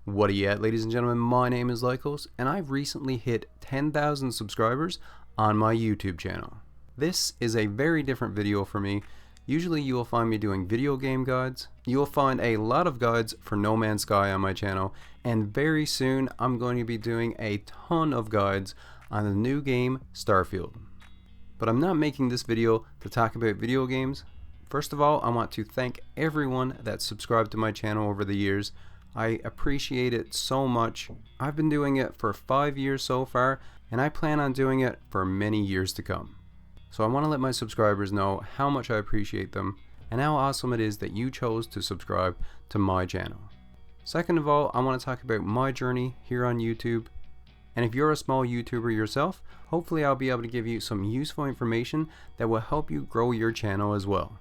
What are you at, ladies and gentlemen? My name is Lycos, and I've recently hit 10,000 subscribers on my YouTube channel. This is a very different video for me. Usually you will find me doing video game guides. You will find a lot of guides for No Man's Sky on my channel, and very soon I'm going to be doing a ton of guides on the new game Starfield. But I'm not making this video to talk about video games. First of all, I want to thank everyone that subscribed to my channel over the years. I appreciate it so much. I've been doing it for 5 years so far, and I plan on doing it for many years to come. So I want to let my subscribers know how much I appreciate them and how awesome it is that you chose to subscribe to my channel. Second of all, I want to talk about my journey here on YouTube. And if you're a small YouTuber yourself, hopefully I'll be able to give you some useful information that will help you grow your channel as well.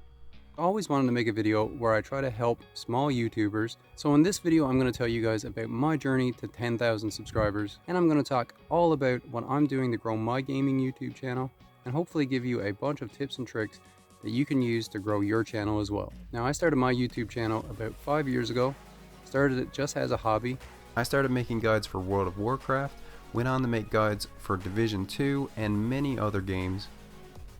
I always wanted to make a video where I try to help small YouTubers. So in this video, I'm going to tell you guys about my journey to 10,000 subscribers. And I'm going to talk all about what I'm doing to grow my gaming YouTube channel and hopefully give you a bunch of tips and tricks that you can use to grow your channel as well. Now, I started my YouTube channel about 5 years ago. Started it just as a hobby. I started making guides for World of Warcraft, went on to make guides for Division 2 and many other games.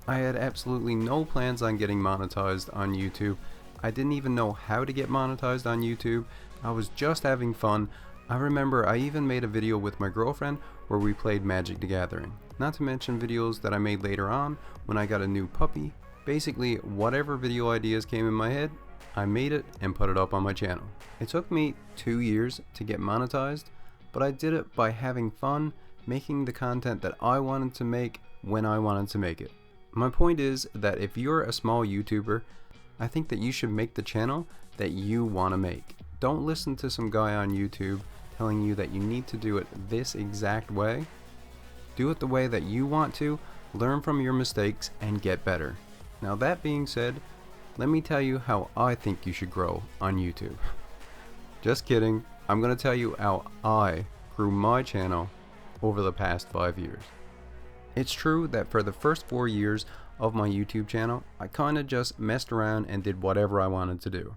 I had absolutely no plans on getting monetized on YouTube. I didn't even know how to get monetized on YouTube. I was just having fun. I remember I even made a video with my girlfriend where we played Magic the Gathering. Not to mention videos that I made later on when I got a new puppy. Basically, whatever video ideas came in my head, I made it and put it up on my channel. It took me 2 years to get monetized, but I did it by having fun, making the content that I wanted to make when I wanted to make it. My point is that if you're a small YouTuber, I think that you should make the channel that you want to make. Don't listen to some guy on YouTube telling you that you need to do it this exact way. Do it the way that you want to, learn from your mistakes, and get better. Now that being said, let me tell you how I think you should grow on YouTube. Just kidding, I'm going to tell you how I grew my channel over the past 5 years. It's true that for the first 4 years of my YouTube channel, I kinda just messed around and did whatever I wanted to do.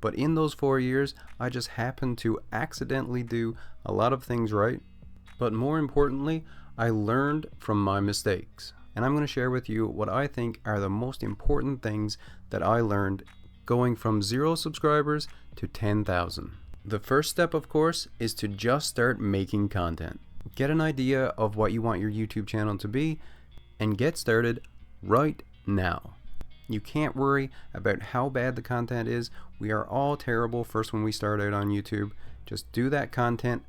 But in those 4 years, I just happened to accidentally do a lot of things right. But more importantly, I learned from my mistakes. And I'm gonna share with you what I think are the most important things that I learned going from 0 subscribers to 10,000. The first step, of course, is to just start making content. Get an idea of what you want your YouTube channel to be and get started right now. You can't worry about how bad the content is. We are all terrible first when we start out on YouTube. Just do that content.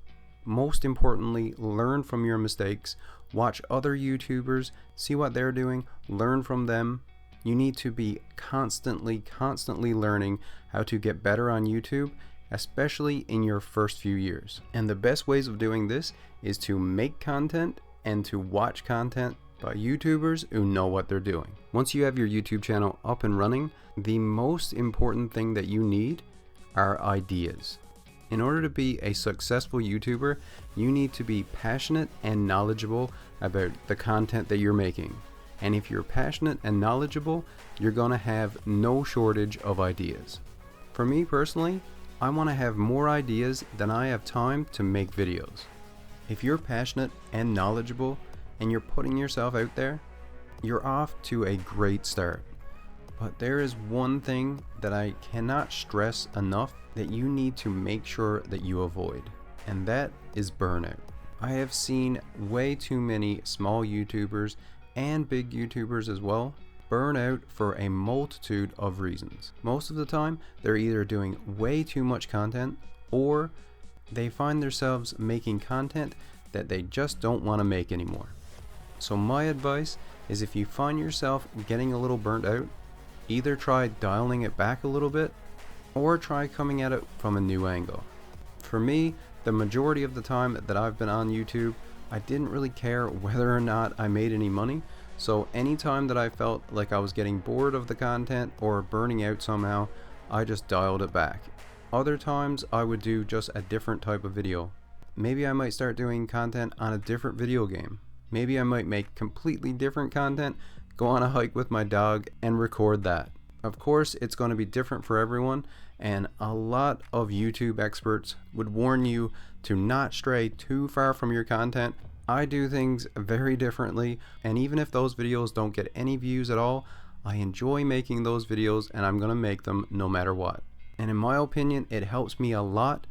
Most importantly, learn from your mistakes. Watch other YouTubers, see what they're doing, learn from them. You need to be constantly learning how to get better on YouTube, especially in your first few years. And the best ways of doing this is to make content and to watch content by YouTubers who know what they're doing. Once you have your YouTube channel up and running, the most important thing that you need are ideas. In order to be a successful YouTuber, you need to be passionate and knowledgeable about the content that you're making. And if you're passionate and knowledgeable, you're gonna have no shortage of ideas. For me personally, I want to have more ideas than I have time to make videos. If you're passionate and knowledgeable and you're putting yourself out there, you're off to a great start. But there is one thing that I cannot stress enough that you need to make sure that you avoid, and that is burnout. I have seen way too many small YouTubers and big YouTubers as well burn out for a multitude of reasons. Most of the time, they're either doing way too much content or they find themselves making content that they just don't want to make anymore. So my advice is if you find yourself getting a little burnt out, either try dialing it back a little bit or try coming at it from a new angle. For me, the majority of the time that I've been on YouTube, I didn't really care whether or not I made any money. So anytime that I felt like I was getting bored of the content or burning out somehow, I just dialed it back. Other times I would do just a different type of video. Maybe I might start doing content on a different video game. Maybe I might make completely different content, go on a hike with my dog and record that. Of course, it's going to be different for everyone, and a lot of YouTube experts would warn you to not stray too far from your content. I do things very differently, and even if those videos don't get any views at all, I enjoy making those videos and I'm gonna make them no matter what. And in my opinion, it helps me a lot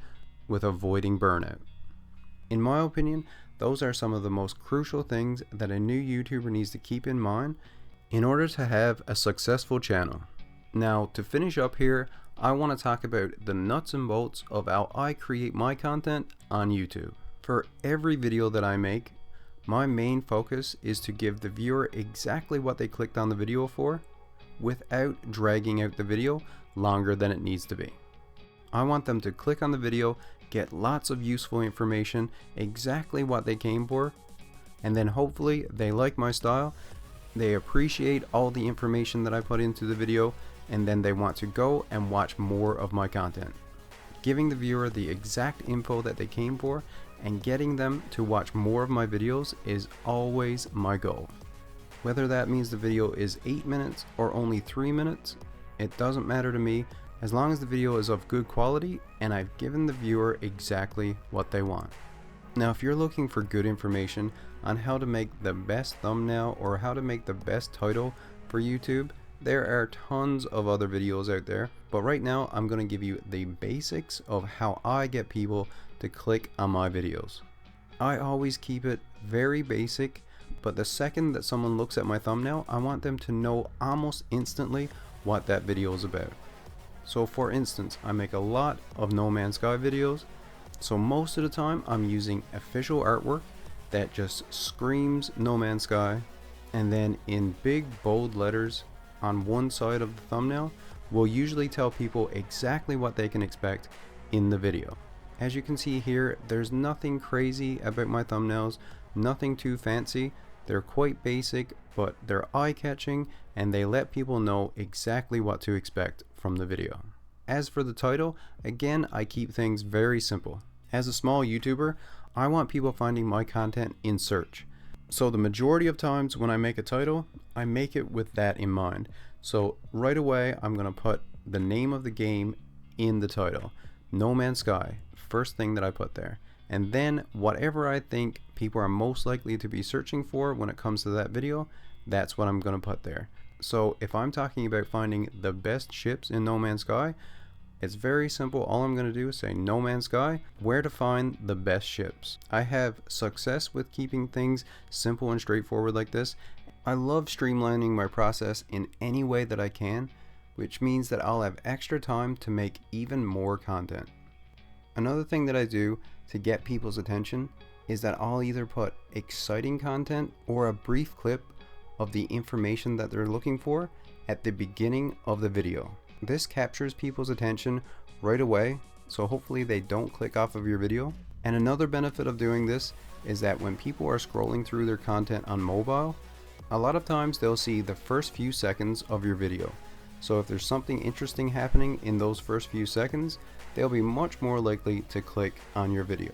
with avoiding burnout. In my opinion, those are some of the most crucial things that a new YouTuber needs to keep in mind in order to have a successful channel. Now, to finish up here, I want to talk about the nuts and bolts of how I create my content on YouTube. For every video that I make, my main focus is to give the viewer exactly what they clicked on the video for without dragging out the video longer than it needs to be. I want them to click on the video, get lots of useful information, exactly what they came for, and then hopefully they like my style, they appreciate all the information that I put into the video, and then they want to go and watch more of my content. Giving the viewer the exact info that they came for and getting them to watch more of my videos is always my goal. Whether that means the video is 8 minutes or only 3 minutes, it doesn't matter to me, as long as the video is of good quality and I've given the viewer exactly what they want. Now, if you're looking for good information on how to make the best thumbnail or how to make the best title for YouTube, there are tons of other videos out there, but right now I'm going to give you the basics of how I get people to click on my videos. I always keep it very basic, but the second that someone looks at my thumbnail, I want them to know almost instantly what that video is about. So for instance, I make a lot of No Man's Sky videos, so most of the time I'm using official artwork that just screams No Man's Sky, and then in big bold letters on one side of the thumbnail will usually tell people exactly what they can expect in the video. As you can see here, there's nothing crazy about my thumbnails, nothing too fancy. They're quite basic, but they're eye-catching and they let people know exactly what to expect from the video. As for the title, again, I keep things very simple. As a small YouTuber, I want people finding my content in search. So the majority of times when I make a title, I make it with that in mind. So right away, I'm gonna put the name of the game in the title. No Man's Sky, first thing that I put there. And then whatever I think people are most likely to be searching for when it comes to that video, that's what I'm gonna put there. So if I'm talking about finding the best ships in No Man's Sky, it's very simple. All I'm going to do is say No Man's Sky, where to find the best ships. I have success with keeping things simple and straightforward like this. I love streamlining my process in any way that I can, which means that I'll have extra time to make even more content. Another thing that I do to get people's attention is that I'll either put exciting content or a brief clip of the information that they're looking for at the beginning of the video. This captures people's attention right away, so hopefully they don't click off of your video. And another benefit of doing this is that when people are scrolling through their content on mobile, a lot of times they'll see the first few seconds of your video. So if there's something interesting happening in those first few seconds, they'll be much more likely to click on your video.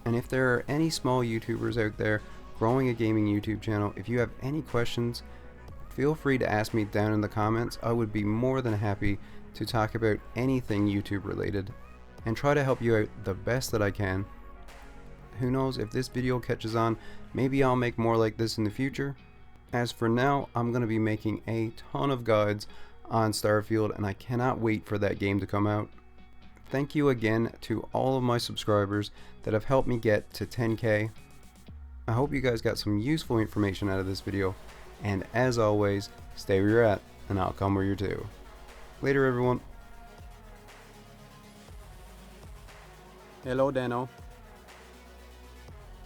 And if there are any small YouTubers out there growing a gaming YouTube channel, if you have any questions, feel free to ask me down in the comments. I would be more than happy to talk about anything YouTube related and try to help you out the best that I can. Who knows, if this video catches on, maybe I'll make more like this in the future. As for now, I'm going to be making a ton of guides on Starfield and I cannot wait for that game to come out. Thank you again to all of my subscribers that have helped me get to 10K. I hope you guys got some useful information out of this video, and as always, stay where you're at, and I'll come where you're to. Later, everyone. Hello, Dano.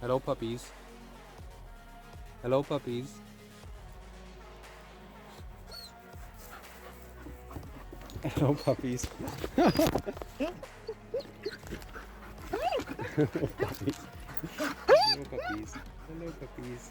Hello, puppies. Hello, puppies. Hello, puppies. Hello, puppies. Hello, puppies. Hello, puppies.